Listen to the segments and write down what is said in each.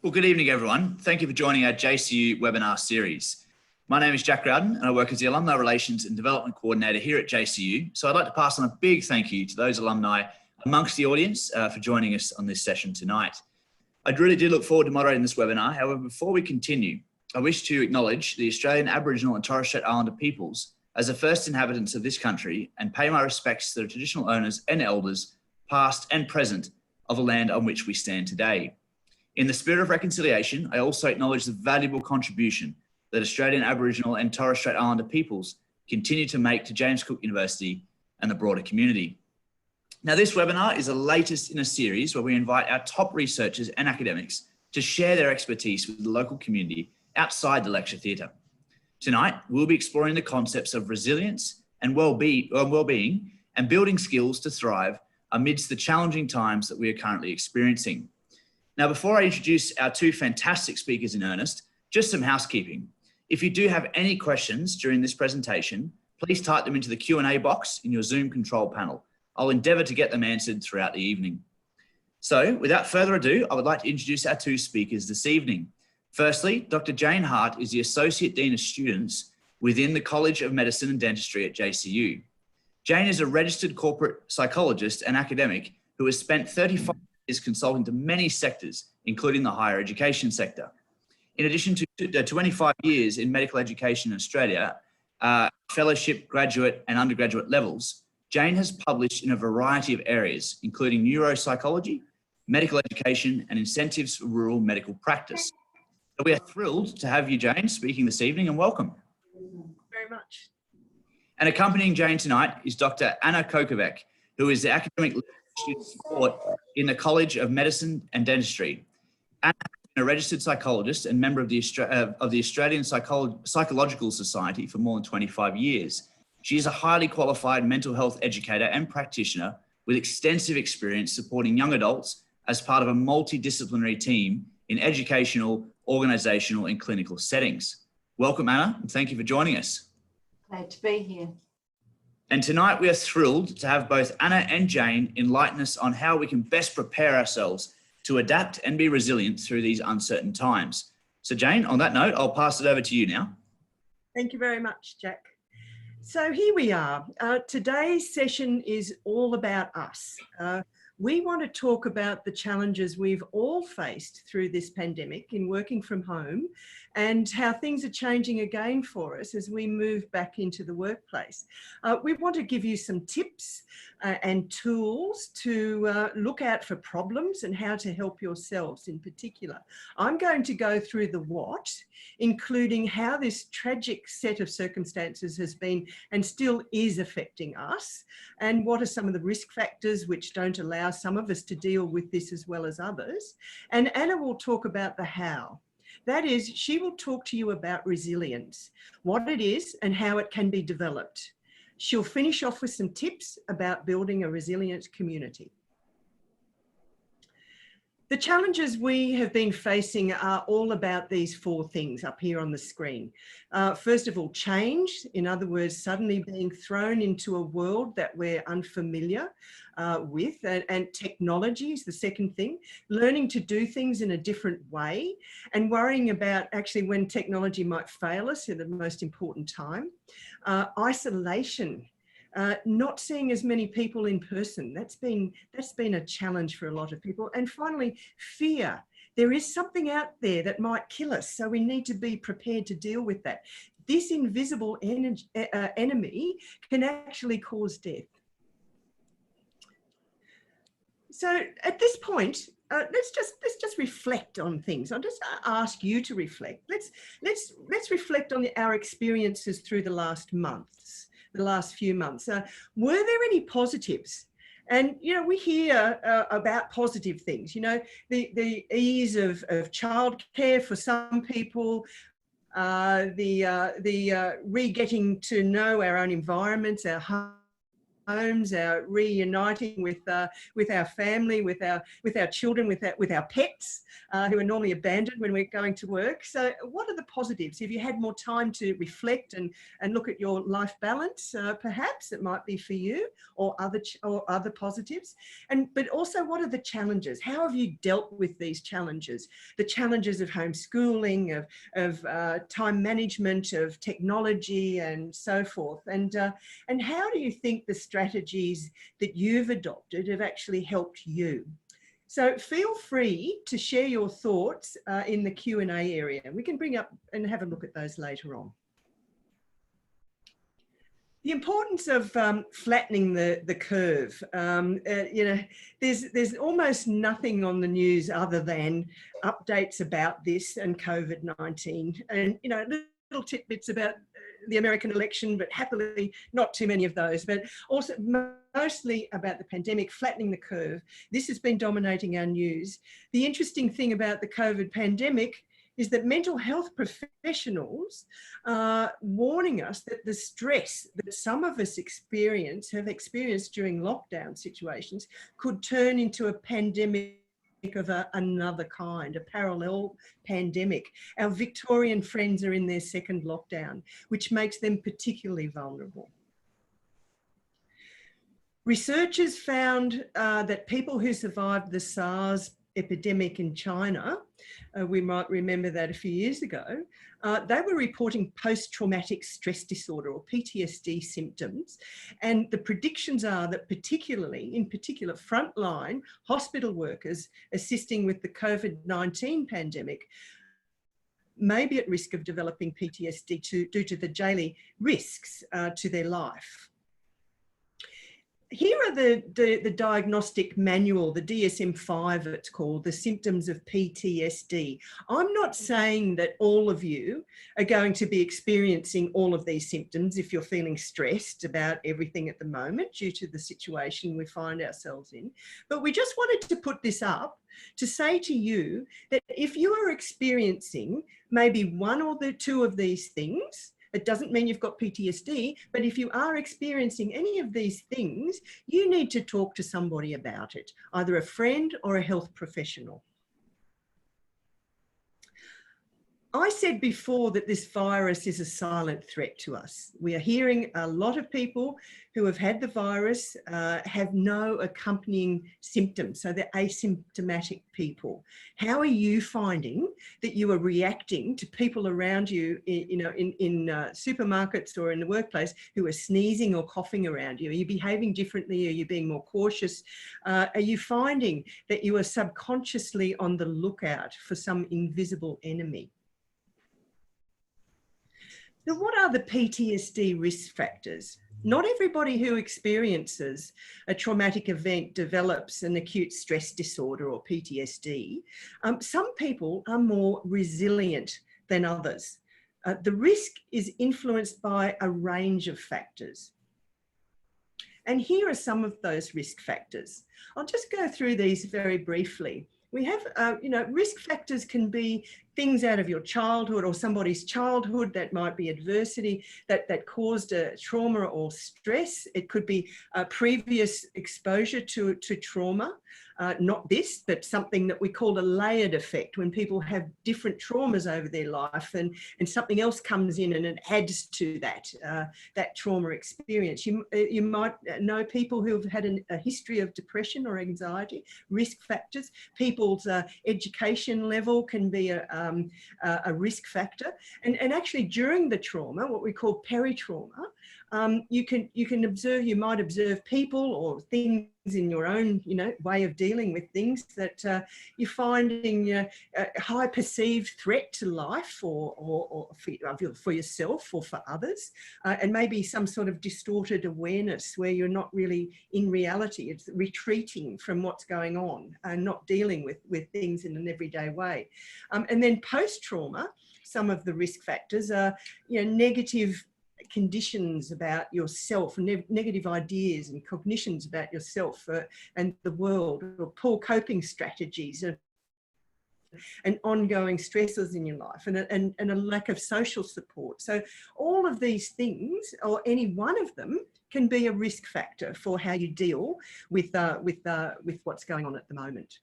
Well, good evening, everyone. Thank you for joining our JCU webinar series. My name is Jack Rowden and I work as the Alumni Relations and Development Coordinator here at JCU. So I'd like to pass on a big thank you to those alumni amongst the audience for joining us on this session tonight. I really do look forward to moderating this webinar. However, before we continue, I wish to acknowledge the Australian Aboriginal and Torres Strait Islander peoples as the first inhabitants of this country and pay my respects to the traditional owners and elders, past and present, of the land on which we stand today. In the spirit of reconciliation, I also acknowledge the valuable contribution that Australian Aboriginal and Torres Strait Islander peoples continue to make to James Cook University and the broader community. Now, this webinar is the latest in a series where we invite our top researchers and academics to share their expertise with the local community outside the lecture theatre. Tonight, we'll be exploring the concepts of resilience and well-being and building skills to thrive amidst the challenging times that we are currently experiencing. Now, before I introduce our two fantastic speakers in earnest, just some housekeeping. If you do have any questions during this presentation, please type them into the Q&A box in your Zoom control panel. I'll endeavour to get them answered throughout the evening. So, without further ado, I would like to introduce our two speakers this evening. Firstly, Dr. Jane Harte is the Associate Dean of Students within the College of Medicine and Dentistry at JCU. Jane is a registered corporate psychologist and academic who has spent 35 years consulting to many sectors, including the higher education sector. In addition to 25 years in medical education in Australia, fellowship, graduate and undergraduate levels, Jane has published in a variety of areas, including neuropsychology, medical education and incentives for rural medical practice. So we are thrilled to have you, Jane, speaking this evening, and welcome. Very much. And accompanying Jane tonight is Dr. Anna Kokavec, who is the academic student support in the College of Medicine and Dentistry. Anna has been a registered psychologist and member of the Australian Psychological Society for more than 25 years. She is a highly qualified mental health educator and practitioner with extensive experience supporting young adults as part of a multidisciplinary team in educational, organisational and clinical settings. Welcome, Anna, and thank you for joining us. Glad to be here. And tonight we are thrilled to have both Anna and Jane enlighten us on how we can best prepare ourselves to adapt and be resilient through these uncertain times. So Jane, on that note, I'll pass it over to you now. Thank you very much, Jack. So here we are. Today's session is all about us. We want to talk about the challenges we've all faced through this pandemic in working from home and how things are changing again for us as we move back into the workplace. We want to give you some tips and tools to look out for problems and how to help yourselves in particular. I'm going to go through the what, including how this tragic set of circumstances has been and still is affecting us, and what are some of the risk factors which don't allow some of us to deal with this as well as others. And Anna will talk about the how. That is, she will talk to you about resilience, what it is and how it can be developed. She'll finish off with some tips about building a resilient community. The challenges we have been facing are all about these four things up here on the screen. First of all, change, in other words, suddenly being thrown into a world that we're unfamiliar with, and technology is the second thing, learning to do things in a different way and worrying about actually when technology might fail us at the most important time. Isolation. Not seeing as many people in person. That's been a challenge for a lot of people. And finally, fear. There is something out there that might kill us, so we need to be prepared to deal with that. This invisible enemy can actually cause death. So at this point, let's just reflect on things. I'll just ask you to reflect. Let's reflect on our experiences through the last months. The last few months. Were there any positives? And, you know, we hear about positive things, you know, the ease of childcare for some people, the re-getting to know our own environments, our homes, our reuniting with our family, with our children, with our pets who are normally abandoned when we're going to work. So what are the positives? If you had more time to reflect and look at your life balance, perhaps it might be for you, or other positives. But also, what are the challenges? How have you dealt with these challenges? The challenges of homeschooling, of time management, of technology, and so forth. And how do you think the strategies that you've adopted have actually helped you? So feel free to share your thoughts in the Q&A area. We can bring up and have a look at those later on. The importance of flattening the curve. You know, there's almost nothing on the news other than updates about this and COVID-19, and you know, little tidbits about the American election, but happily not too many of those. But also mostly about the pandemic, flattening the curve. This has been dominating our news. The interesting thing about the COVID pandemic is that mental health professionals are warning us that the stress that some of us have experienced during lockdown situations could turn into a pandemic of another kind, a parallel pandemic. Our Victorian friends are in their second lockdown, which makes them particularly vulnerable. Researchers found that people who survived the SARS epidemic in China, we might remember that a few years ago, they were reporting post-traumatic stress disorder, or PTSD symptoms. And the predictions are that in particular, frontline hospital workers assisting with the COVID-19 pandemic may be at risk of developing PTSD due to the daily risks to their life. Here are the diagnostic manual, the DSM-5 it's called, the symptoms of PTSD. I'm not saying that all of you are going to be experiencing all of these symptoms if you're feeling stressed about everything at the moment due to the situation we find ourselves in. But we just wanted to put this up to say to you that if you are experiencing maybe one or two of these things, it doesn't mean you've got PTSD, but if you are experiencing any of these things, you need to talk to somebody about it, either a friend or a health professional. I said before that this virus is a silent threat to us. We are hearing a lot of people who have had the virus have no accompanying symptoms, so they're asymptomatic people. How are you finding that you are reacting to people around you, in supermarkets or in the workplace who are sneezing or coughing around you? Are you behaving differently? Are you being more cautious? Are you finding that you are subconsciously on the lookout for some invisible enemy? Now, what are the PTSD risk factors? Not everybody who experiences a traumatic event develops an acute stress disorder or PTSD. Some people are more resilient than others. The risk is influenced by a range of factors. And here are some of those risk factors. I'll just go through these very briefly. We have, risk factors can be things out of your childhood or somebody's childhood that might be adversity that caused a trauma or stress. It could be a previous exposure to trauma, not this, but something that we call a layered effect, when people have different traumas over their life and something else comes in and it adds to that trauma experience. You might know people who have had a history of depression or anxiety. Risk factors. People's education level can be a risk factor. And actually during the trauma, what we call peritrauma, you might observe people or things in your own, way of dealing with things that you're finding a high perceived threat to life or for yourself or for others, and maybe some sort of distorted awareness where you're not really in reality. It's retreating from what's going on and not dealing with things in an everyday way. And then post-trauma, some of the risk factors are, negative conditions about yourself, negative ideas and cognitions about yourself and the world, or poor coping strategies of and ongoing stressors in your life, and a lack of social support. So all of these things, or any one of them, can be a risk factor for how you deal with what's going on at the moment.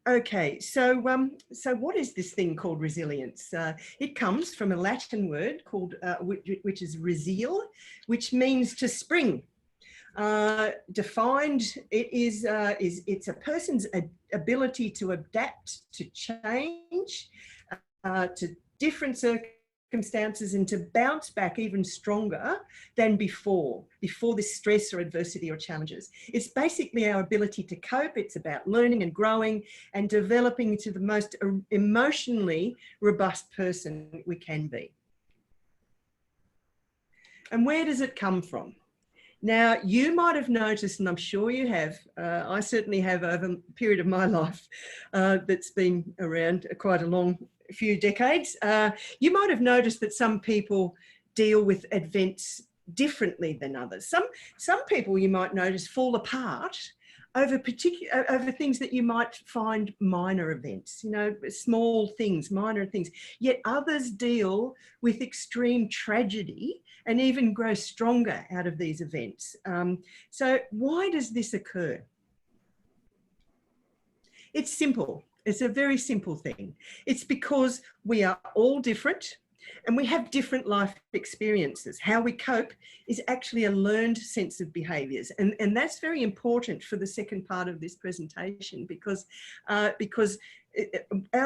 Okay, so what is this thing called resilience? It comes from a Latin word called which is resile, which means to spring. Defined, it's a person's ability to adapt to change, to different circumstances, and to bounce back even stronger than before this stress or adversity or challenges. It's basically our ability to cope. It's about learning and growing and developing into the most emotionally robust person we can be. And where does it come from? Now, you might have noticed, and I'm sure you have, I certainly have over a period of my life that's been around quite a long few decades, you might have noticed that some people deal with events differently than others. Some people, you might notice, fall apart over things that you might find minor events, you know, small things, minor things. Yet others deal with extreme tragedy and even grow stronger out of these events. So why does this occur? It's simple. It's a very simple thing. It's because we are all different and we have different life experiences. How we cope is actually a learned sense of behaviours. And that's very important for the second part of this presentation, because our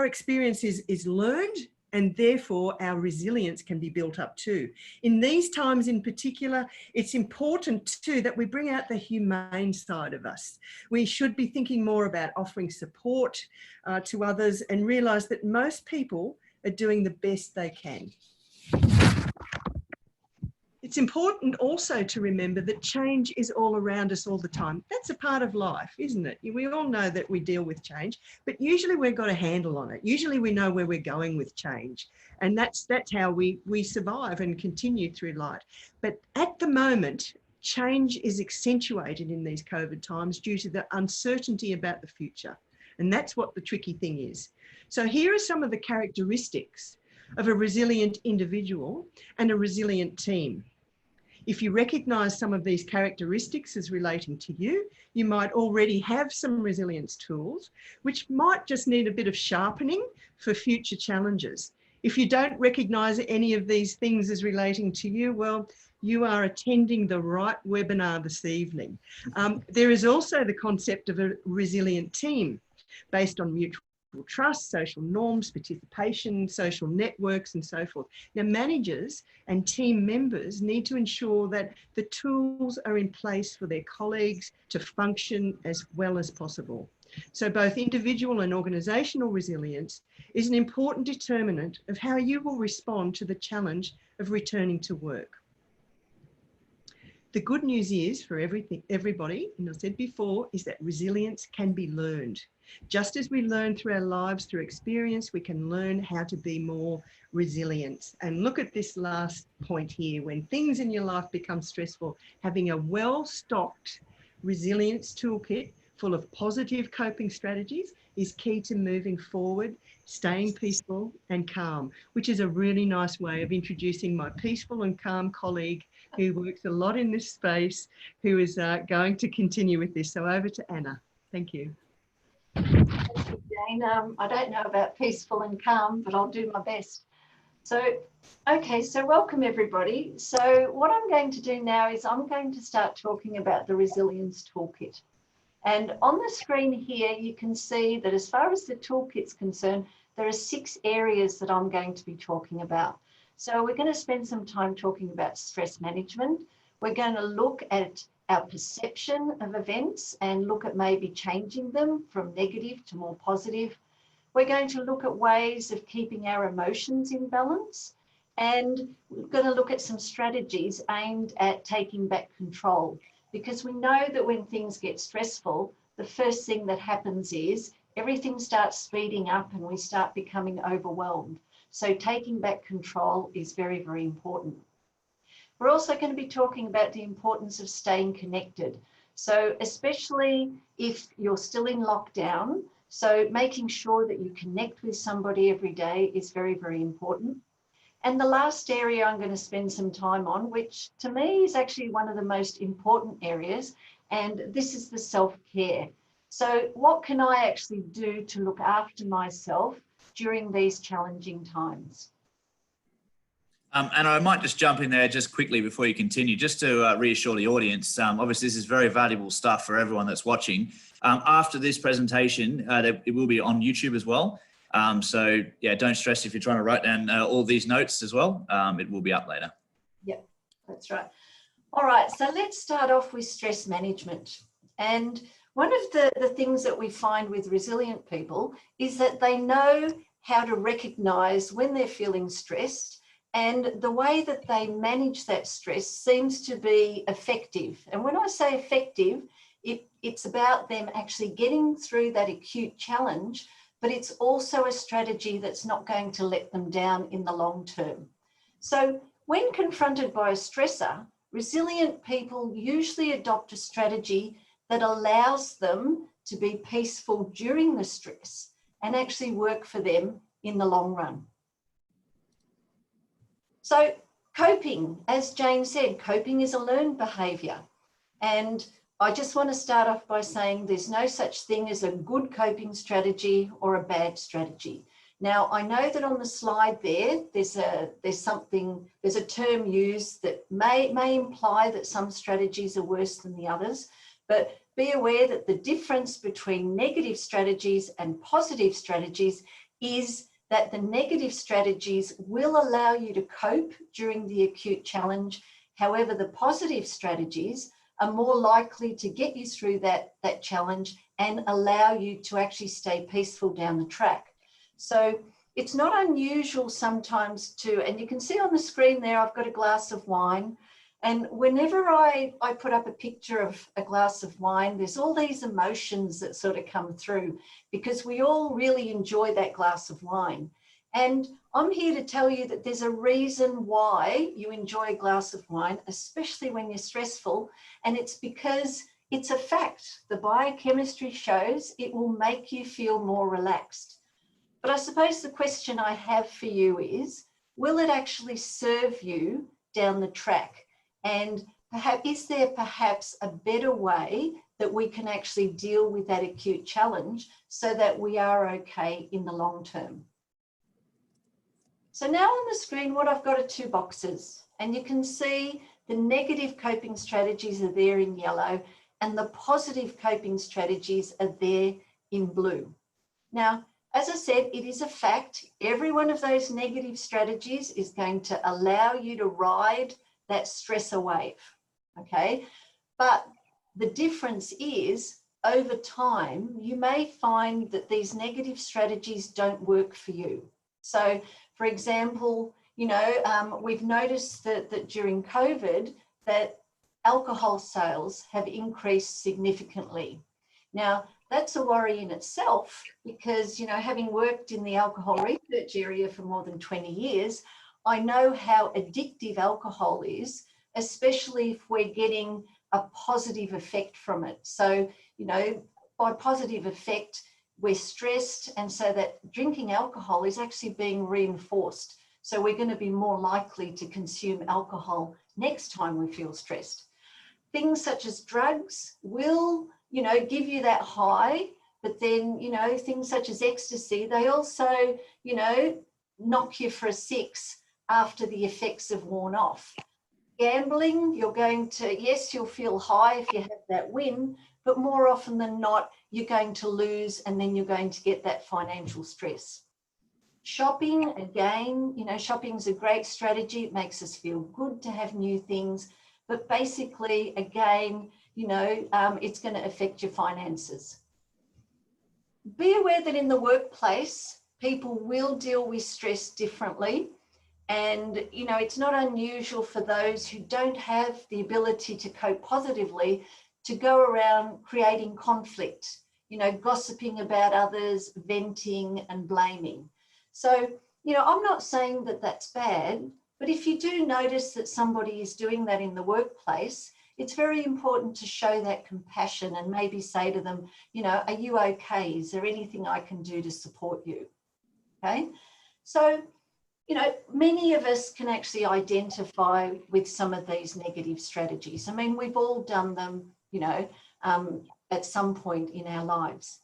experience is learned, and therefore our resilience can be built up too. In these times in particular, it's important too that we bring out the humane side of us. We should be thinking more about offering support to others, and realise that most people are doing the best they can. It's important also to remember that change is all around us all the time. That's a part of life, isn't it? We all know that we deal with change, but usually we've got a handle on it. Usually we know where we're going with change, and that's how we survive and continue through life. But at the moment, change is accentuated in these COVID times due to the uncertainty about the future. And that's what the tricky thing is. So here are some of the characteristics of a resilient individual and a resilient team. If you recognise some of these characteristics as relating to you, you might already have some resilience tools, which might just need a bit of sharpening for future challenges. If you don't recognise any of these things as relating to you, well, you are attending the right webinar this evening. There is also the concept of a resilient team based on mutual trust, social norms, participation, social networks, and so forth. Now, managers and team members need to ensure that the tools are in place for their colleagues to function as well as possible. So both individual and organisational resilience is an important determinant of how you will respond to the challenge of returning to work. The good news is for everybody, and I said before, is that resilience can be learned. Just as we learn through our lives, through experience, we can learn how to be more resilient. And look at this last point here. When things in your life become stressful, having a well-stocked resilience toolkit full of positive coping strategies is key to moving forward, staying peaceful and calm, which is a really nice way of introducing my peaceful and calm colleague who works a lot in this space, who is going to continue with this. So over to Anna. Thank you. Thank you, Jane. I don't know about peaceful and calm, but I'll do my best. So, okay, so welcome everybody. So what I'm going to do now is I'm going to start talking about the Resilience Toolkit. And on the screen here, you can see that as far as the toolkit's concerned, there are 6 areas that I'm going to be talking about. So we're going to spend some time talking about stress management. We're going to look at our perception of events and look at maybe changing them from negative to more positive. We're going to look at ways of keeping our emotions in balance. And we're going to look at some strategies aimed at taking back control. Because we know that when things get stressful, the first thing that happens is everything starts speeding up and we start becoming overwhelmed. So taking back control is very, very important. We're also going to be talking about the importance of staying connected. So especially if you're still in lockdown, so making sure that you connect with somebody every day is very, very important. And the last area I'm going to spend some time on, which to me is actually one of the most important areas, and this is the self-care. So what can I actually do to look after myself during these challenging times? And I might just jump in there just quickly before you continue, just to reassure the audience. Obviously, this is very valuable stuff for everyone that's watching. After this presentation, it will be on YouTube as well. So yeah, don't stress if you're trying to write down all these notes as well. It will be up later. Yep, that's right. All right, so let's start off with stress management. And one of the things that we find with resilient people is that they know how to recognize when they're feeling stressed, and the way that they manage that stress seems to be effective. And when I say effective, it's about them actually getting through that acute challenge, but it's also a strategy that's not going to let them down in the long term. So when confronted by a stressor, resilient people usually adopt a strategy that allows them to be peaceful during the stress and actually work for them in the long run. So coping, as Jane said, coping is a learned behaviour. And I just want to start off by saying there's no such thing as a good coping strategy or a bad strategy. Now, I know that on the slide there's a term used that may imply that some strategies are worse than the others, but be aware that the difference between negative strategies and positive strategies is that the negative strategies will allow you to cope during the acute challenge. However, the positive strategies are more likely to get you through that challenge and allow you to actually stay peaceful down the track. So it's not unusual sometimes and you can see on the screen there, I've got a glass of wine. And whenever I put up a picture of a glass of wine, there's all these emotions that sort of come through because we all really enjoy that glass of wine. And I'm here to tell you that there's a reason why you enjoy a glass of wine, especially when you're stressful. And it's because it's a fact. The biochemistry shows it will make you feel more relaxed. But I suppose the question I have for you is, will it actually serve you down the track? And is there perhaps a better way that we can actually deal with that acute challenge so that we are okay in the long term? So now on the screen, what I've got are two boxes, and you can see the negative coping strategies are there in yellow and the positive coping strategies are there in blue. Now, as I said, it is a fact. Every one of those negative strategies is going to allow you to ride that stressor wave, okay? But the difference is over time, you may find that these negative strategies don't work for you. So for example, we've noticed that during COVID, that alcohol sales have increased significantly. Now, that's a worry in itself because, having worked in the alcohol research area for more than 20 years, I know how addictive alcohol is, especially if we're getting a positive effect from it. So, by positive effect, we're stressed, and so that drinking alcohol is actually being reinforced. So we're going to be more likely to consume alcohol next time we feel stressed. Things such as drugs will, give you that high, but then, things such as ecstasy, they also, knock you for a six after the effects have worn off. Gambling, you're going to, yes, you'll feel high if you have that win, but more often than not, you're going to lose and then you're going to get that financial stress. Shopping, again, shopping's a great strategy. It makes us feel good to have new things, but basically, again, it's going to affect your finances. Be aware that in the workplace, people will deal with stress differently. And, it's not unusual for those who don't have the ability to cope positively to go around creating conflict, gossiping about others, venting and blaming. So, I'm not saying that that's bad, but if you do notice that somebody is doing that in the workplace, it's very important to show that compassion and maybe say to them, you know, are you okay? Is there anything I can do to support you? Okay. So, you know, many of us can actually identify with some of these negative strategies. I mean, we've all done them, you know, at some point in our lives.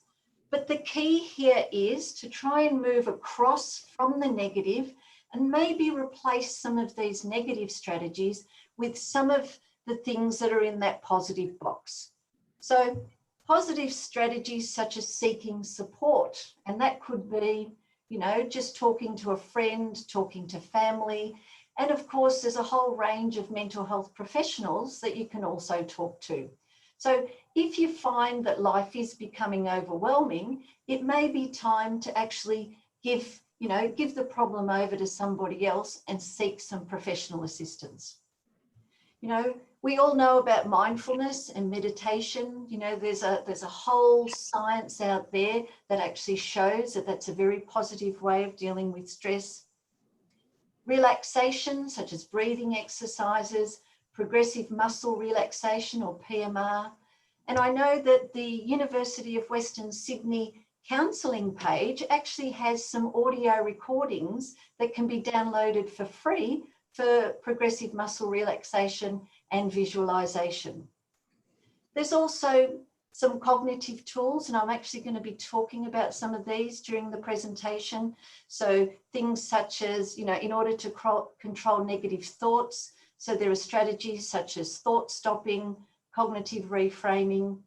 But the key here is to try and move across from the negative and maybe replace some of these negative strategies with some of the things that are in that positive box. So positive strategies such as seeking support, and that could be, you know, just talking to a friend, talking to family. And of course, there's a whole range of mental health professionals that you can also talk to. So if you find that life is becoming overwhelming, it may be time to actually give the problem over to somebody else and seek some professional assistance. You know, we all know about mindfulness and meditation. You know, there's a whole science out there that actually shows that that's a very positive way of dealing with stress. Relaxation, such as breathing exercises, progressive muscle relaxation or PMR. And I know that the University of Western Sydney counselling page actually has some audio recordings that can be downloaded for free for progressive muscle relaxation and visualization. There's also some cognitive tools, and I'm actually going to be talking about some of these during the presentation. So things such as, you know, in order to control negative thoughts, so there are strategies such as thought stopping, cognitive reframing,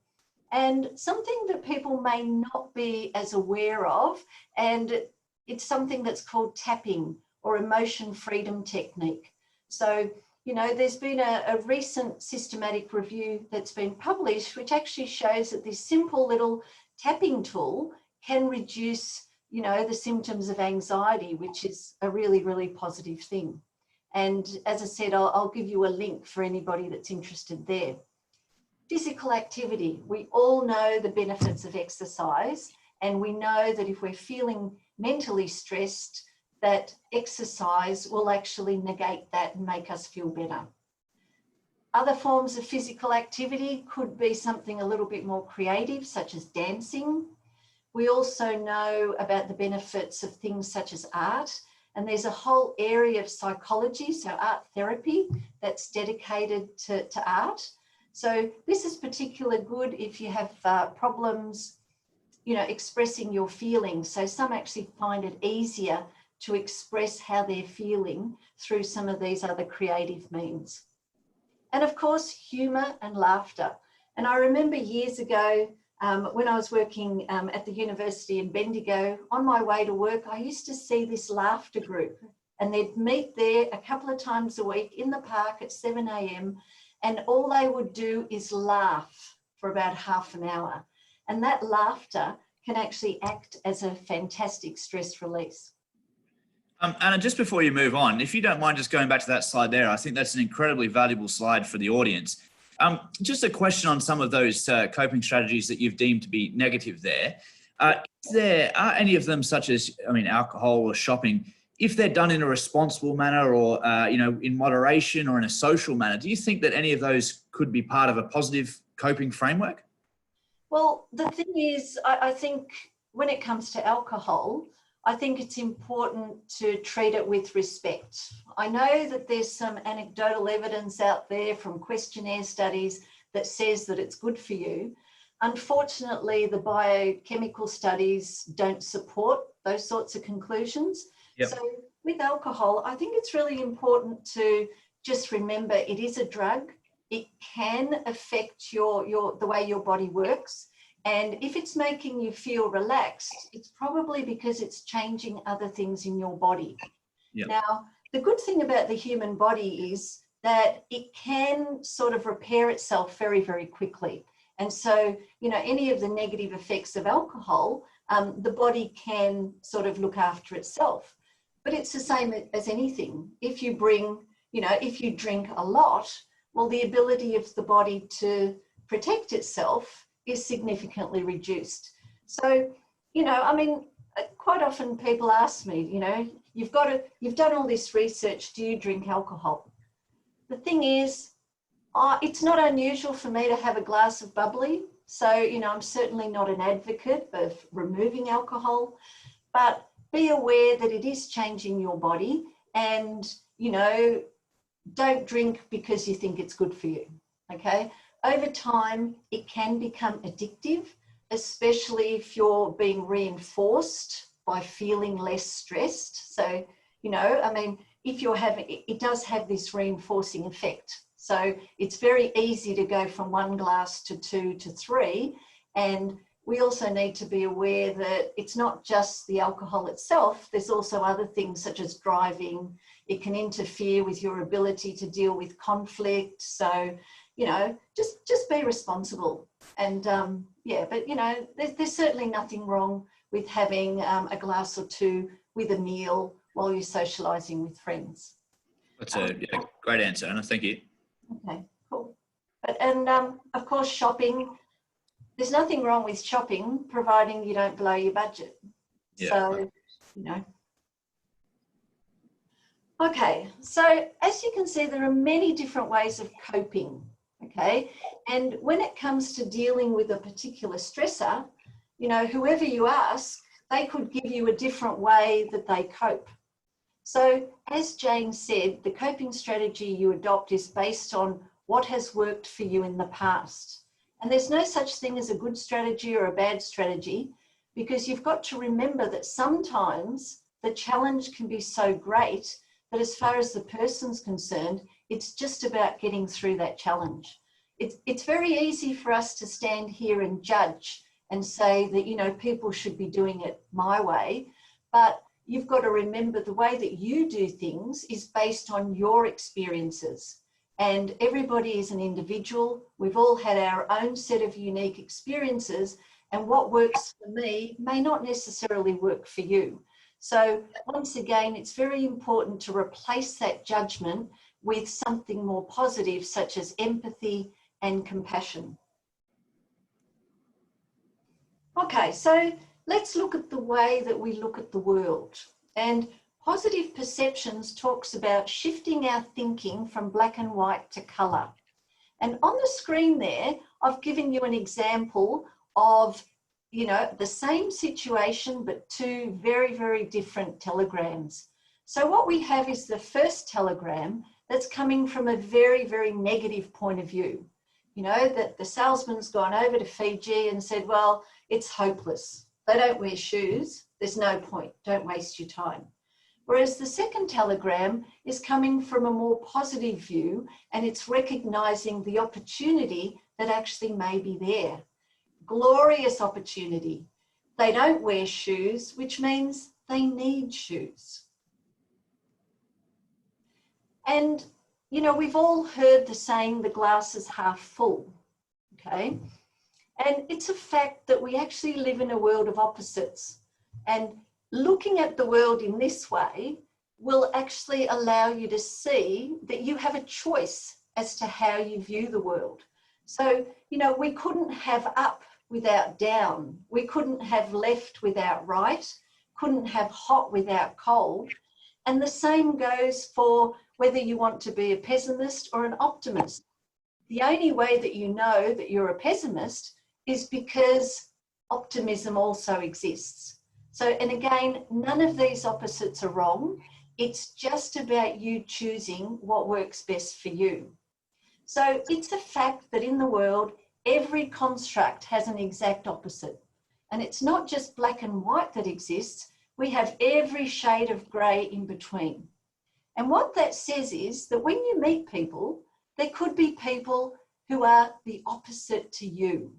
and something that people may not be as aware of, and it's something that's called tapping or emotion freedom technique. So, you know, there's been a recent systematic review that's been published, which actually shows that this simple little tapping tool can reduce, you know, the symptoms of anxiety, which is a really, really positive thing. And as I said, I'll give you a link for anybody that's interested there. Physical activity. We all know the benefits of exercise, and we know that if we're feeling mentally stressed, that exercise will actually negate that and make us feel better. Other forms of physical activity could be something a little bit more creative, such as dancing. We also know about the benefits of things such as art, and there's a whole area of psychology, so art therapy, that's dedicated to art. So this is particularly good if you have problems, you know, expressing your feelings. So some actually find it easier to express how they're feeling through some of these other creative means. And of course, humour and laughter. And I remember years ago when I was working at the university in Bendigo, on my way to work, I used to see this laughter group, and they'd meet there a couple of times a week in the park at 7 a.m. and all they would do is laugh for about half an hour. And that laughter can actually act as a fantastic stress release. Anna, just before you move on, if you don't mind just going back to that slide there, I think that's an incredibly valuable slide for the audience. Just a question on some of those coping strategies that you've deemed to be negative there. Are any of them, such as, I mean, alcohol or shopping, if they're done in a responsible manner or, you know, in moderation or in a social manner, do you think that any of those could be part of a positive coping framework? Well, the thing is, I think when it comes to alcohol, I think it's important to treat it with respect. I know that there's some anecdotal evidence out there from questionnaire studies that says that it's good for you. Unfortunately, the biochemical studies don't support those sorts of conclusions. Yep. So with alcohol, I think it's really important to just remember it is a drug. It can affect the way your body works. And if it's making you feel relaxed, it's probably because it's changing other things in your body. Yep. Now, the good thing about the human body is that it can sort of repair itself very, very quickly. And so, you know, any of the negative effects of alcohol, the body can sort of look after itself. But it's the same as anything. If you drink a lot, well, the ability of the body to protect itself is significantly reduced. So, you know, I mean, quite often people ask me, you know, you've done all this research, do you drink alcohol? The thing is, It's not unusual for me to have a glass of bubbly. So, you know, I'm certainly not an advocate of removing alcohol, but be aware that it is changing your body, and, you know, don't drink because you think it's good for you, okay? Over time, it can become addictive, especially if you're being reinforced by feeling less stressed. So, you know, I mean, if you're having, it does have this reinforcing effect. So it's very easy to go from 1 glass to 2 to 3. And we also need to be aware that it's not just the alcohol itself. There's also other things such as driving. It can interfere with your ability to deal with conflict. So, you know, just be responsible. And yeah, but, you know, there's certainly nothing wrong with having a glass or 2 with a meal while you're socializing with friends. That's a great answer, Anna. Thank you. Okay, cool. But, and of course, shopping, there's nothing wrong with shopping, providing you don't blow your budget. Yeah. So, you know. Okay, so as you can see, there are many different ways of coping, okay? And when it comes to dealing with a particular stressor, you know, whoever you ask, they could give you a different way that they cope. So as Jane said, the coping strategy you adopt is based on what has worked for you in the past. And there's no such thing as a good strategy or a bad strategy, because you've got to remember that sometimes the challenge can be so great that as far as the person's concerned, it's just about getting through that challenge. It's very easy for us to stand here and judge and say that, you know, people should be doing it my way, but you've got to remember the way that you do things is based on your experiences. And everybody is an individual. We've all had our own set of unique experiences, and what works for me may not necessarily work for you. So once again, it's very important to replace that judgment with something more positive, such as empathy and compassion. Okay, so let's look at the way that we look at the world. And positive perceptions talks about shifting our thinking from black and white to colour. And on the screen there, I've given you an example of, you know, the same situation, but 2 very, very different telegrams. So what we have is the first telegram that's coming from a very, very negative point of view. You know, that the salesman's gone over to Fiji and said, well, it's hopeless. They don't wear shoes. There's no point. Don't waste your time. Whereas the second telegram is coming from a more positive view, and it's recognizing the opportunity that actually may be there. Glorious opportunity. They don't wear shoes, which means they need shoes. And, you know, we've all heard the saying, the glass is half full, okay? And it's a fact that we actually live in a world of opposites. And looking at the world in this way will actually allow you to see that you have a choice as to how you view the world. So, you know, we couldn't have up without down. We couldn't have left without right, couldn't have hot without cold. And the same goes for whether you want to be a pessimist or an optimist. The only way that you know that you're a pessimist is because optimism also exists. So, and again, none of these opposites are wrong. It's just about you choosing what works best for you. So it's a fact that in the world, every construct has an exact opposite. And it's not just black and white that exists. We have every shade of grey in between. And what that says is that when you meet people, there could be people who are the opposite to you,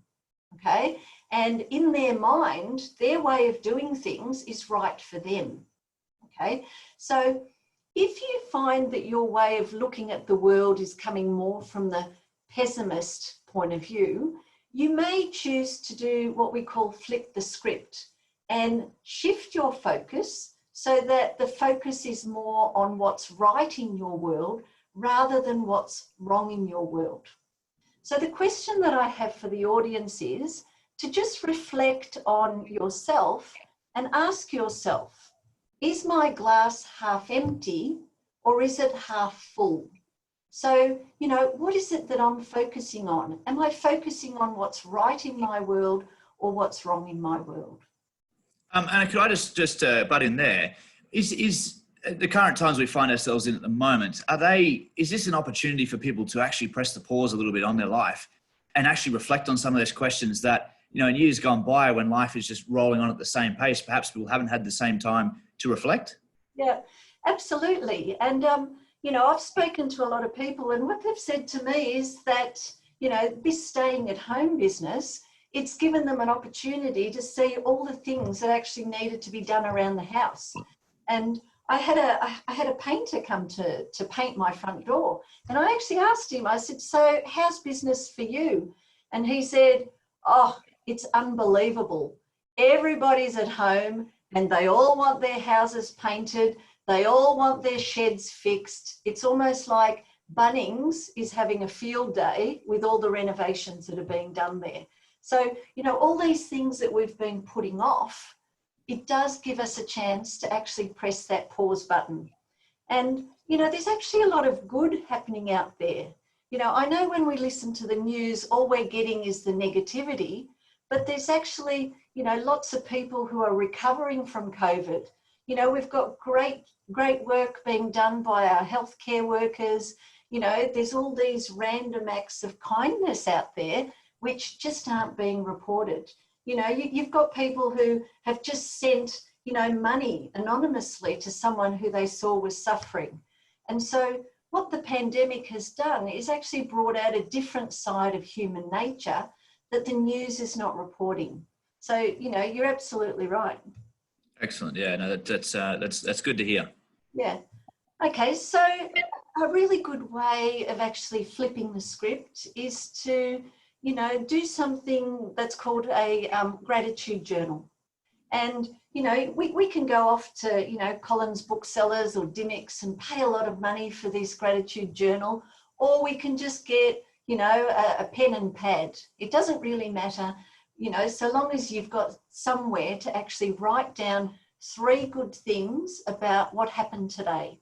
okay? And in their mind, their way of doing things is right for them, okay? So if you find that your way of looking at the world is coming more from the pessimist point of view, you may choose to do what we call flip the script and shift your focus so that the focus is more on what's right in your world rather than what's wrong in your world. So the question that I have for the audience is to just reflect on yourself and ask yourself, is my glass half empty or is it half full? So, what is it that I'm focusing on? Am I focusing on what's right in my world or what's wrong in my world? And could I just butt in there? Is the current times we find ourselves in at the moment, is this an opportunity for people to actually press the pause a little bit on their life and actually reflect on some of those questions that, in years gone by when life is just rolling on at the same pace, perhaps people haven't had the same time to reflect? Yeah, absolutely. And, I've spoken to a lot of people, and what they've said to me is that, this staying at home business, it's given them an opportunity to see all the things that actually needed to be done around the house. And I had a painter come to paint my front door, and I actually asked him, I said, so how's business for you? And he said, oh, it's unbelievable. Everybody's at home and they all want their houses painted. They all want their sheds fixed. It's almost like Bunnings is having a field day with all the renovations that are being done there. So, all these things that we've been putting off, it does give us a chance to actually press that pause button. And, there's actually a lot of good happening out there. I know when we listen to the news, all we're getting is the negativity, but there's actually, lots of people who are recovering from COVID. We've got great work being done by our healthcare workers. There's all these random acts of kindness out there which just aren't being reported. You've got people who have just sent, money anonymously to someone who they saw was suffering. And so what the pandemic has done is actually brought out a different side of human nature that the news is not reporting. So, you're absolutely right. Excellent. Yeah, no, that's good to hear. Yeah. Okay, so a really good way of actually flipping the script is to, do something that's called a gratitude journal. And, we can go off to, Collins booksellers or Dymocks and pay a lot of money for this gratitude journal, or we can just get, a pen and pad. It doesn't really matter, so long as you've got somewhere to actually write down 3 good things about what happened today.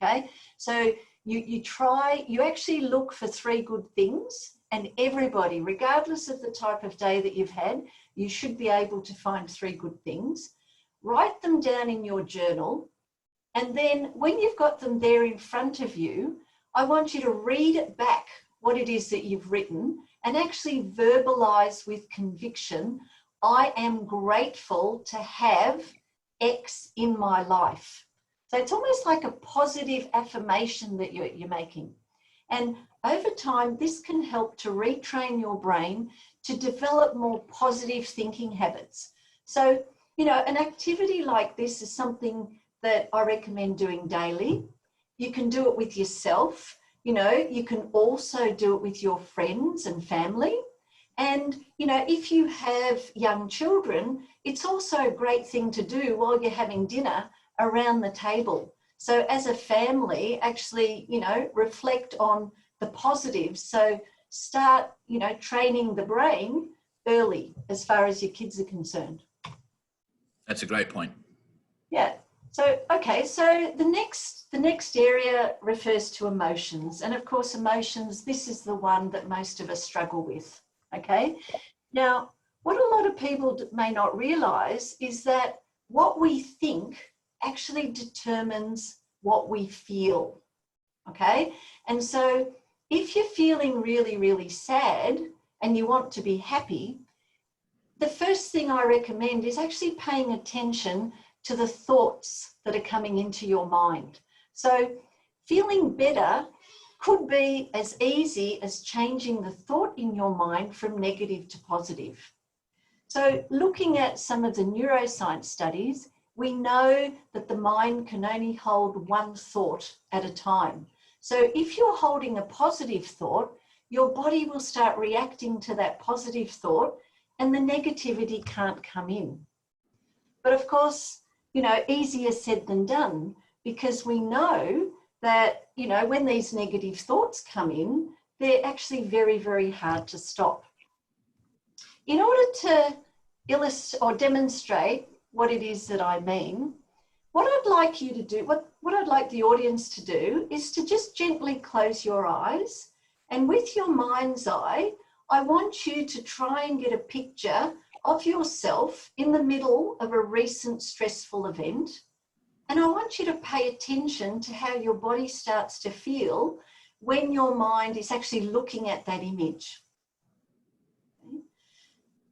Okay, so you actually look for 3 good things, and everybody, regardless of the type of day that you've had, you should be able to find 3 good things. Write them down in your journal, and then when you've got them there in front of you, I want you to read back what it is that you've written and actually verbalize with conviction, I am grateful to have X in my life. So it's almost like a positive affirmation that you're making. And over time, this can help to retrain your brain to develop more positive thinking habits. So, an activity like this is something that I recommend doing daily. You can do it with yourself. You can also do it with your friends and family. And, if you have young children, it's also a great thing to do while you're having dinner around the table. So as a family, actually, reflect on the positives. So start, training the brain early as far as your kids are concerned. That's a great point. Yeah. So, okay. So the next area refers to emotions. And of course, emotions, this is the one that most of us struggle with. Okay. Now, what a lot of people may not realize is that what we think actually determines what we feel. Okay. And so if you're feeling really, really sad and you want to be happy, the first thing I recommend is actually paying attention to the thoughts that are coming into your mind. So feeling better could be as easy as changing the thought in your mind from negative to positive. So looking at some of the neuroscience studies, we know that the mind can only hold one thought at a time. So if you're holding a positive thought, your body will start reacting to that positive thought and the negativity can't come in. But of course, easier said than done, because we know that, when these negative thoughts come in, they're actually very, very hard to stop. In order to illustrate or demonstrate what it is that I mean, what I'd like you to do, what I'd like the audience to do is to just gently close your eyes, and with your mind's eye, I want you to try and get a picture of yourself in the middle of a recent stressful event. And I want you to pay attention to how your body starts to feel when your mind is actually looking at that image. Okay.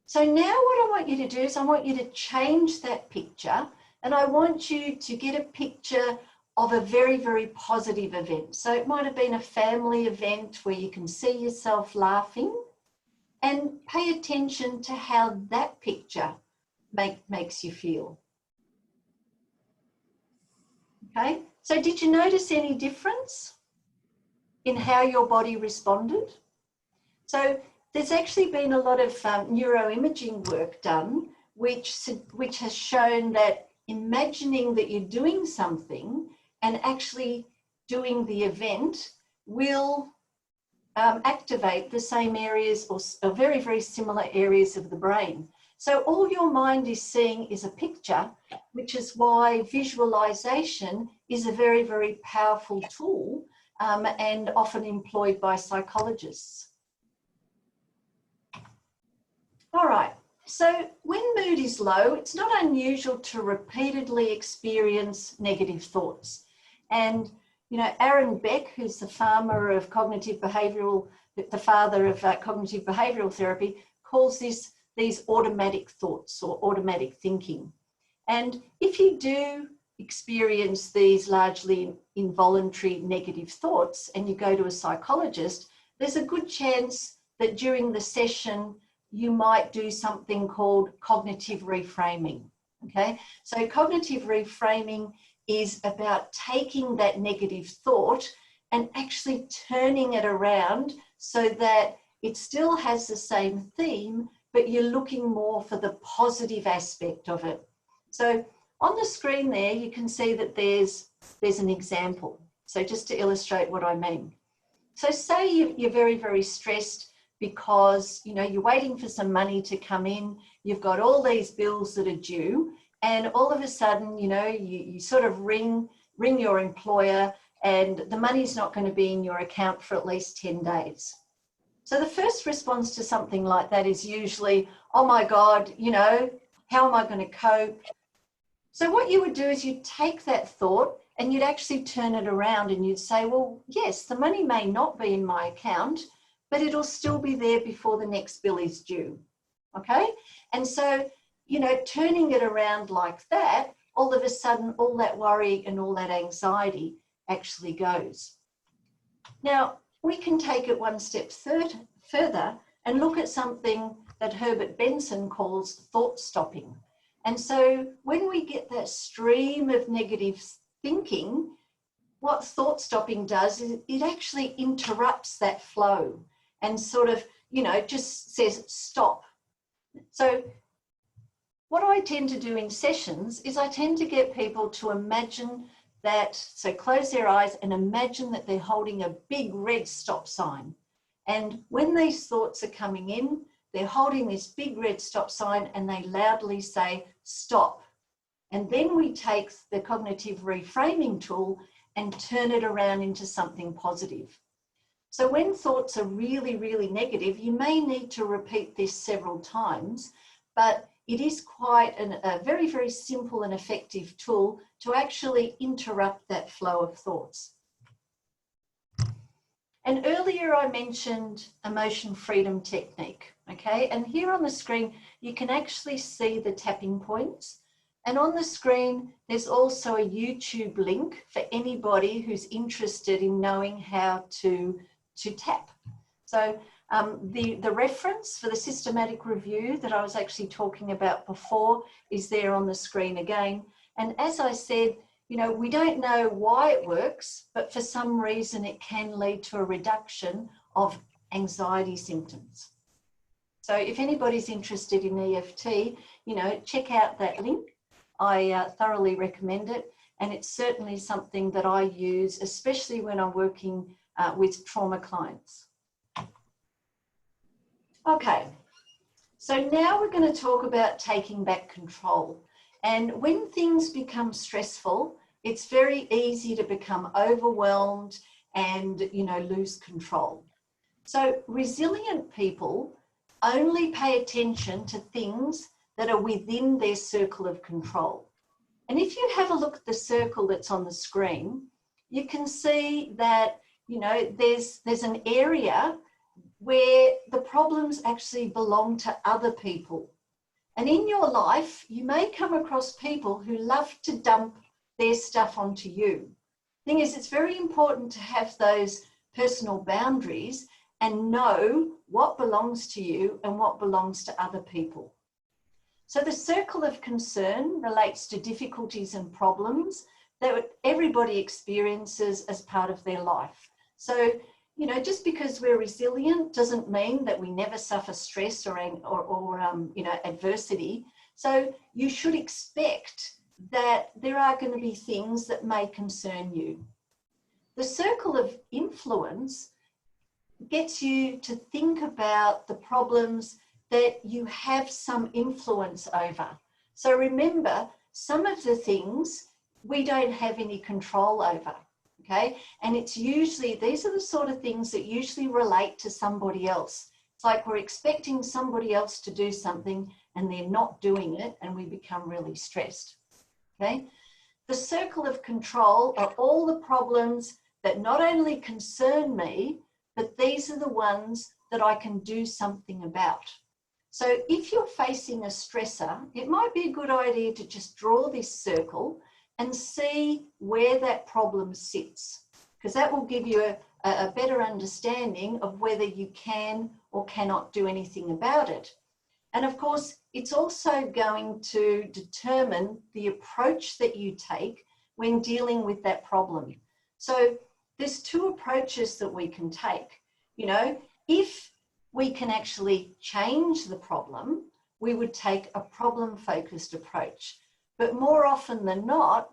So now what I want you to do is I want you to change that picture, and I want you to get a picture of a very, very positive event. So it might have been a family event where you can see yourself laughing, and pay attention to how that picture makes you feel. Okay, so did you notice any difference in how your body responded? So there's actually been a lot of neuroimaging work done, which has shown that imagining that you're doing something and actually doing the event will activate the same areas or very, very similar areas of the brain. So all your mind is seeing is a picture, which is why visualization is a very, very powerful tool and often employed by psychologists. All right, so when mood is low, it's not unusual to repeatedly experience negative thoughts. And you know, Aaron Beck, who's the father of cognitive behavioural therapy, calls these automatic thoughts or automatic thinking. And if you do experience these largely involuntary negative thoughts and you go to a psychologist, there's a good chance that during the session you might do something called cognitive reframing. Okay, so cognitive reframing is about taking that negative thought and actually turning it around so that it still has the same theme, but you're looking more for the positive aspect of it. So on the screen there, you can see that there's an example. So just to illustrate what I mean. So say you're very, very stressed because, you know, you're waiting for some money to come in, you've got all these bills that are due, and all of a sudden, you know, you sort of ring your employer and the money's not going to be in your account for at least 10 days. So the first response to something like that is usually, oh my God, you know, how am I going to cope? So what you would do is you'd take that thought and you'd actually turn it around and you'd say, well, yes, the money may not be in my account, but it'll still be there before the next bill is due. Okay? And so, you know, turning it around like that, all of a sudden, all that worry and all that anxiety actually goes. Now, we can take it one step further and look at something that Herbert Benson calls thought stopping. And so when we get that stream of negative thinking, what thought stopping does is it actually interrupts that flow and sort of, you know, just says stop. So what I tend to do in sessions is I tend to get people to imagine that, so close their eyes and imagine that they're holding a big red stop sign. And when these thoughts are coming in, they're holding this big red stop sign and they loudly say, stop. And then we take the cognitive reframing tool and turn it around into something positive. So when thoughts are really, really negative, you may need to repeat this several times, but it is quite a very, very simple and effective tool to actually interrupt that flow of thoughts. And earlier I mentioned emotion freedom technique, okay? And here on the screen, you can actually see the tapping points. And on the screen, there's also a YouTube link for anybody who's interested in knowing how to tap. So the reference for the systematic review that I was actually talking about before is there on the screen again. And as I said, you know, we don't know why it works, but for some reason it can lead to a reduction of anxiety symptoms. So if anybody's interested in EFT, you know, check out that link. I thoroughly recommend it. And it's certainly something that I use, especially when I'm working with trauma clients. Okay, so now we're going to talk about taking back control. And when things become stressful, it's very easy to become overwhelmed and, lose control. So resilient people only pay attention to things that are within their circle of control. And if you have a look at the circle that's on the screen, you can see that, there's an area where the problems actually belong to other people. And in your life, you may come across people who love to dump their stuff onto you. Thing is, it's very important to have those personal boundaries and know what belongs to you and what belongs to other people. So the circle of concern relates to difficulties and problems that everybody experiences as part of their life. So, just because we're resilient doesn't mean that we never suffer stress or adversity. So you should expect that there are going to be things that may concern you. The circle of influence gets you to think about the problems that you have some influence over. So remember, some of the things we don't have any control over, okay? And it's usually, these are the sort of things that usually relate to somebody else. It's like we're expecting somebody else to do something and they're not doing it and we become really stressed, okay? The circle of control are all the problems that not only concern me, but these are the ones that I can do something about. So if you're facing a stressor, it might be a good idea to just draw this circle and see where that problem sits, because that will give you a better understanding of whether you can or cannot do anything about it. And of course, it's also going to determine the approach that you take when dealing with that problem. So there's two approaches that we can take. If we can actually change the problem, we would take a problem-focused approach. But more often than not,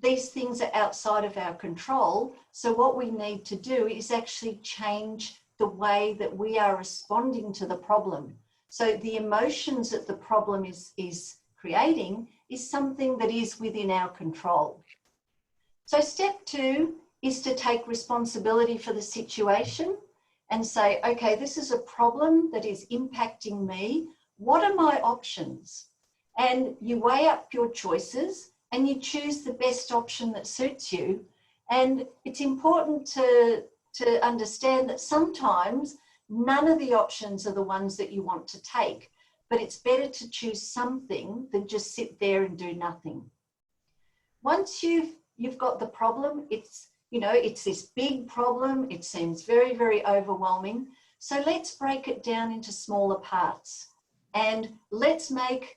these things are outside of our control. So what we need to do is actually change the way that we are responding to the problem. So the emotions that the problem is creating is something that is within our control. So step 2 is to take responsibility for the situation and say, okay, this is a problem that is impacting me. What are my options? And you weigh up your choices and you choose the best option that suits you. And it's important to understand that sometimes none of the options are the ones that you want to take, but it's better to choose something than just sit there and do nothing. Once you've got the problem, it's this big problem. It seems very, very overwhelming. So let's break it down into smaller parts and let's make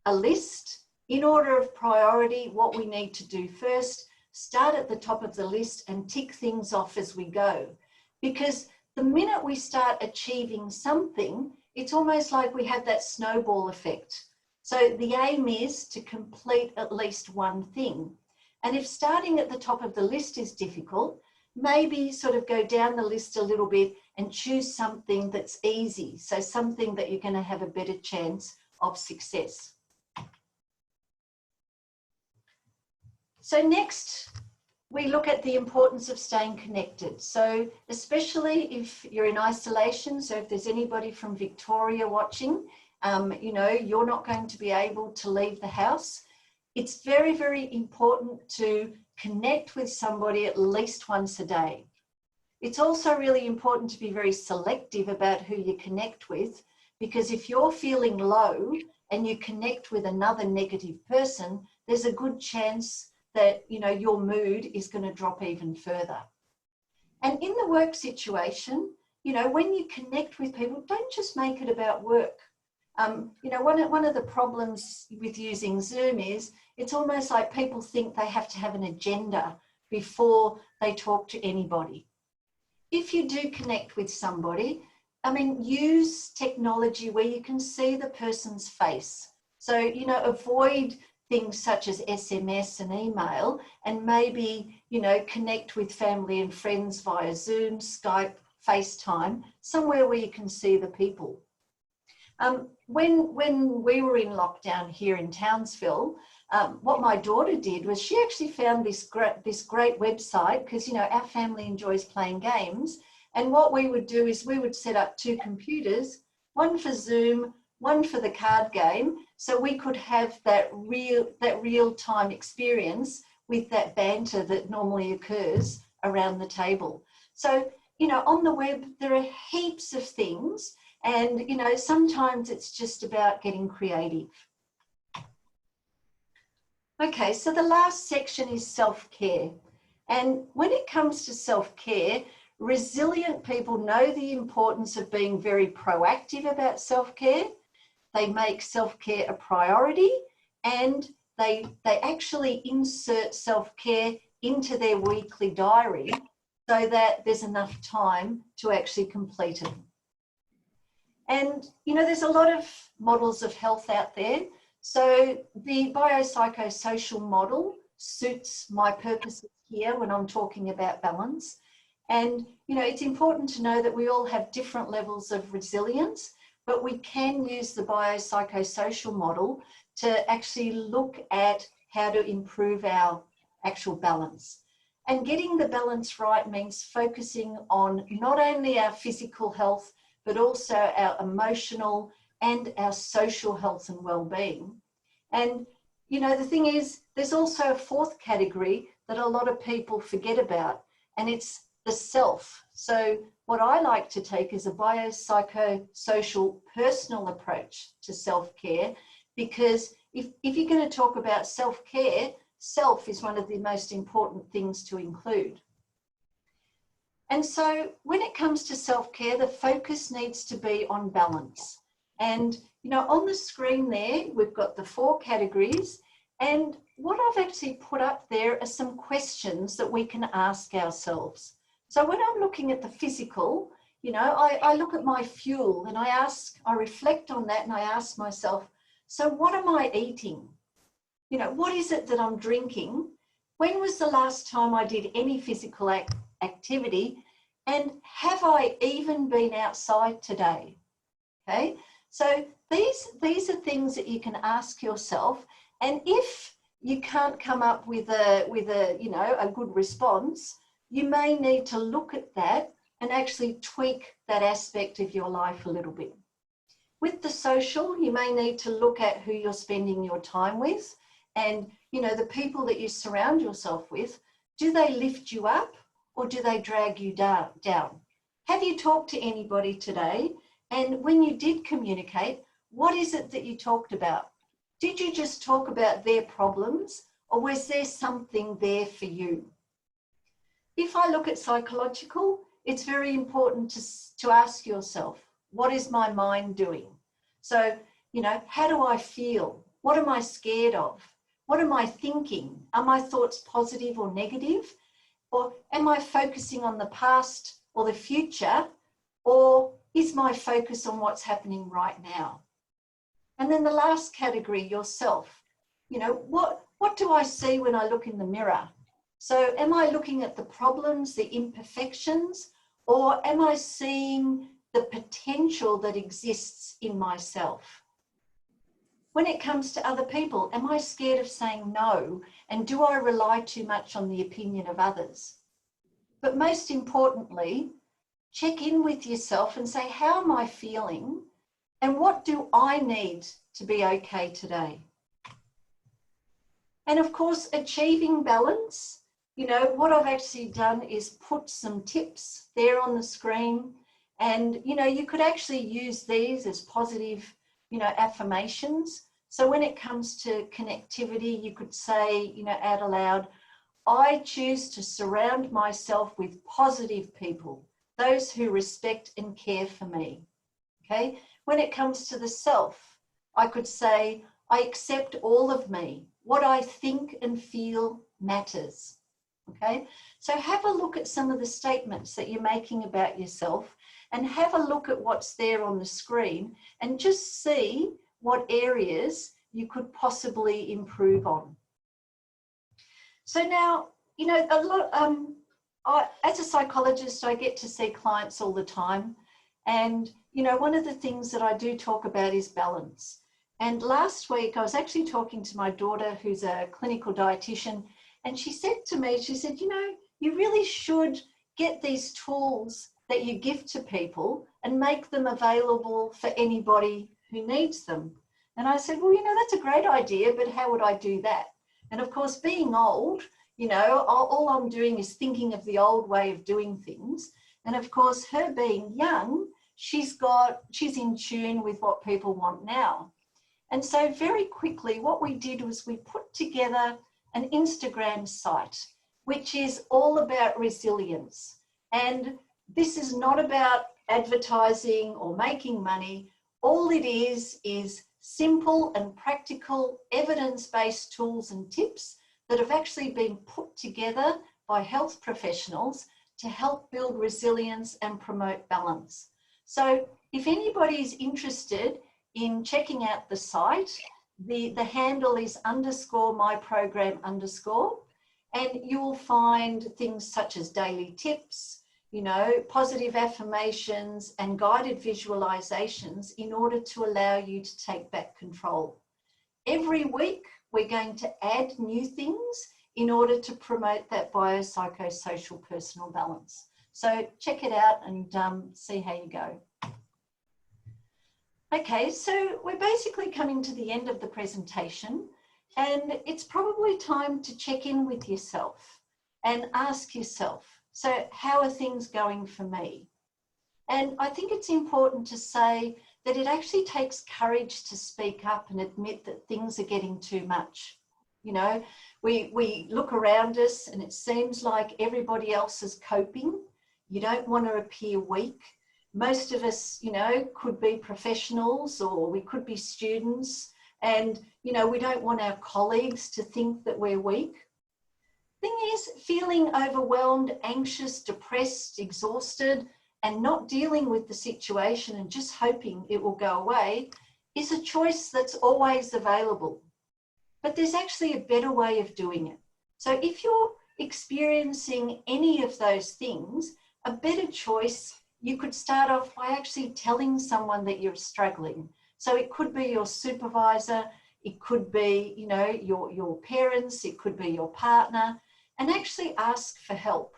a list in order of priority, what we need to do first, start at the top of the list and tick things off as we go. Because the minute we start achieving something, it's almost like we have that snowball effect. So the aim is to complete at least one thing. And if starting at the top of the list is difficult, maybe sort of go down the list a little bit and choose something that's easy. So something that you're going to have a better chance of success. So next, we look at the importance of staying connected. So especially if you're in isolation, so if there's anybody from Victoria watching, you're not going to be able to leave the house. It's very, very important to connect with somebody at least once a day. It's also really important to be very selective about who you connect with, because if you're feeling low and you connect with another negative person, there's a good chance that your mood is going to drop even further. And in the work situation, when you connect with people, don't just make it about work. One of the problems with using Zoom is it's almost like people think they have to have an agenda before they talk to anybody. If you do connect with somebody, use technology where you can see the person's face. So, avoid things such as SMS and email, and maybe, connect with family and friends via Zoom, Skype, FaceTime, somewhere where you can see the people. when we were in lockdown here in Townsville, what my daughter did was she actually found this great website, because, you know, our family enjoys playing games. And what we would do is we would set up 2 computers, one for Zoom, one for the card game, so we could have that real-time experience with that banter that normally occurs around the table. So, you know, on the web, there are heaps of things, and, you know, sometimes it's just about getting creative. Okay, so the last section is self-care. And when it comes to self-care, resilient people know the importance of being very proactive about self-care. They make self-care a priority, and they actually insert self-care into their weekly diary so that there's enough time to actually complete it. And, you know, there's a lot of models of health out there. So the biopsychosocial model suits my purposes here when I'm talking about balance. And, you know, it's important to know that we all have different levels of resilience, but we can use the biopsychosocial model to actually look at how to improve our actual balance. And getting the balance right means focusing on not only our physical health, but also our emotional and our social health and well-being. And, you know, the thing is, there's also a 4th category that a lot of people forget about, and it's the self. So what I like to take is a biopsychosocial personal approach to self-care, because if you're going to talk about self-care, self is one of the most important things to include. And so when it comes to self-care, the focus needs to be on balance. And, you know, on the screen there, we've got the 4 categories. And what I've actually put up there are some questions that we can ask ourselves. So when I'm looking at the physical, you know, I look at my fuel and I reflect on that, and I ask myself, so what am I eating? You know, what is it that I'm drinking? When was the last time I did any physical activity? And have I even been outside today? Okay, so these are things that you can ask yourself. And if you can't come up with a you know, a good response, you may need to look at that and actually tweak that aspect of your life a little bit. With the social, you may need to look at who you're spending your time with, and, you know, the people that you surround yourself with. Do they lift you up, or do they drag you down? Have you talked to anybody today? And when you did communicate, what is it that you talked about? Did you just talk about their problems, or was there something there for you? If I look at psychological, it's very important to ask yourself, what is my mind doing? So, you know, how do I feel? What am I scared of? What am I thinking? Are my thoughts positive or negative? Or am I focusing on the past or the future? Or is my focus on what's happening right now? And then the last category, yourself. You know, what do I see when I look in the mirror? So am I looking at the problems, the imperfections, or am I seeing the potential that exists in myself? When it comes to other people, am I scared of saying no? And do I rely too much on the opinion of others? But most importantly, check in with yourself and say, how am I feeling? And what do I need to be okay today? And of course, achieving balance, you know, what I've actually done is put some tips there on the screen. And, you know, you could actually use these as positive, you know, affirmations. So when it comes to connectivity, you could say, you know, out aloud, I choose to surround myself with positive people, those who respect and care for me. Okay. When it comes to the self, I could say, I accept all of me. What I think and feel matters. Okay. So have a look at some of the statements that you're making about yourself, and have a look at what's there on the screen, and just see what areas you could possibly improve on. So now, you know, a lot, as a psychologist, I get to see clients all the time. And, you know, one of the things that I do talk about is balance. And last week I was actually talking to my daughter, who's a clinical dietitian, and she said to me, she said, you know, you really should get these tools that you give to people and make them available for anybody who needs them. And I said, well, you know, that's a great idea, but how would I do that? And of course, being old, you know, all I'm doing is thinking of the old way of doing things. And of course, her being young, she's in tune with what people want now. And so very quickly, what we did was we put together an Instagram site, which is all about resilience. And this is not about advertising or making money. All it is simple and practical evidence-based tools and tips that have actually been put together by health professionals to help build resilience and promote balance. So if anybody is interested in checking out the site, the handle is _myprogram_, and you'll find things such as daily tips, you know, positive affirmations and guided visualizations in order to allow you to take back control. Every week, we're going to add new things in order to promote that biopsychosocial personal balance. So check it out and see how you go. Okay, so we're basically coming to the end of the presentation, and it's probably time to check in with yourself and ask yourself, so how are things going for me? And I think it's important to say that it actually takes courage to speak up and admit that things are getting too much. You know, we look around us and it seems like everybody else is coping. You don't want to appear weak. Most of us, you know, could be professionals or we could be students, and, you know, we don't want our colleagues to think that we're weak. Thing is, feeling overwhelmed, anxious, depressed, exhausted, and not dealing with the situation and just hoping it will go away is a choice that's always available. But there's actually a better way of doing it. So if you're experiencing any of those things, a better choice, you could start off by actually telling someone that you're struggling. So it could be your supervisor, it could be, you know, your parents, it could be your partner, and actually ask for help.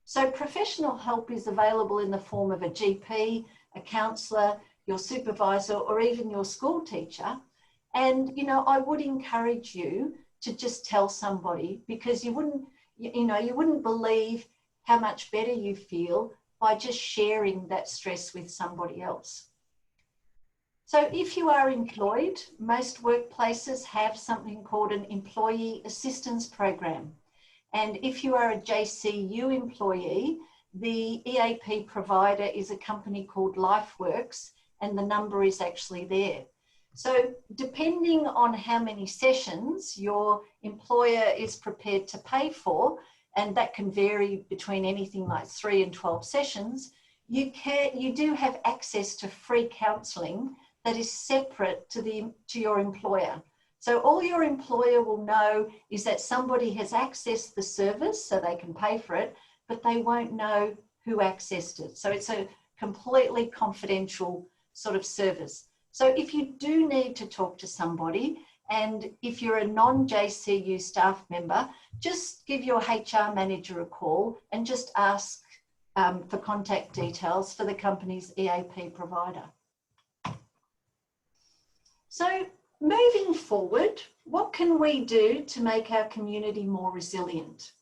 So professional help is available in the form of a GP, a counsellor, your supervisor, or even your school teacher. And, you know, I would encourage you to just tell somebody, because you wouldn't believe how much better you feel by just sharing that stress with somebody else. So if you are employed, most workplaces have something called an employee assistance program. And if you are a JCU employee, the EAP provider is a company called LifeWorks, and the number is actually there. So depending on how many sessions your employer is prepared to pay for, and that can vary between anything like 3 and 12 sessions, you do have access to free counselling that is separate to your employer. So all your employer will know is that somebody has accessed the service so they can pay for it, but they won't know who accessed it. So it's a completely confidential sort of service. So if you do need to talk to somebody, and if you're a non-JCU staff member, just give your HR manager a call and just ask for contact details for the company's EAP provider. So moving forward, what can we do to make our community more resilient?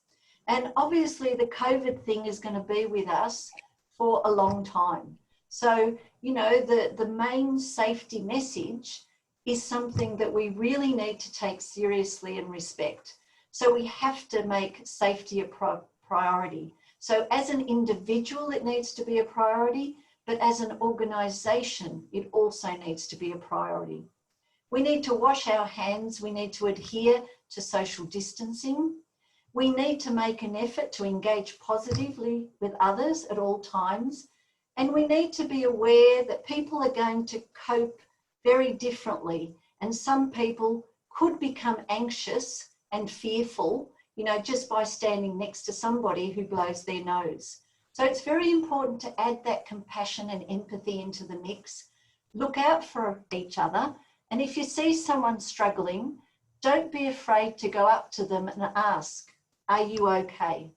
And obviously the COVID thing is going to be with us for a long time. So, you know, the main safety message is something that we really need to take seriously and respect. So we have to make safety a priority. So as an individual, it needs to be a priority, but as an organisation, it also needs to be a priority. We need to wash our hands. We need to adhere to social distancing. We need to make an effort to engage positively with others at all times. And we need to be aware that people are going to cope very differently. And some people could become anxious and fearful, you know, just by standing next to somebody who blows their nose. So it's very important to add that compassion and empathy into the mix. Look out for each other. And if you see someone struggling, don't be afraid to go up to them and ask, are you okay?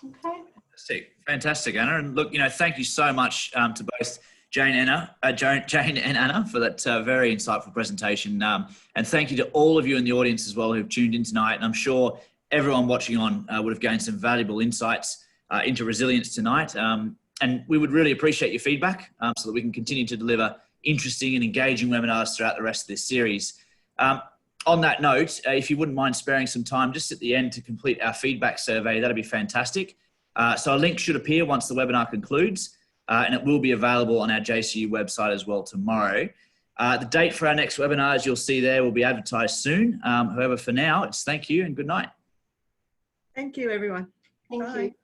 Okay. Fantastic, Anna. And look, thank you so much to both Jane and Anna for that very insightful presentation. And thank you to all of you in the audience as well who've tuned in tonight. And I'm sure everyone watching on would have gained some valuable insights into resilience tonight. And we would really appreciate your feedback so that we can continue to deliver interesting and engaging webinars throughout the rest of this series. On that note, if you wouldn't mind sparing some time just at the end to complete our feedback survey, that'd be fantastic. So a link should appear once the webinar concludes, and it will be available on our JCU website as well tomorrow. The date for our next webinar, as you'll see there, will be advertised soon. However, for now, it's thank you and good night. Thank you, everyone. Thank you.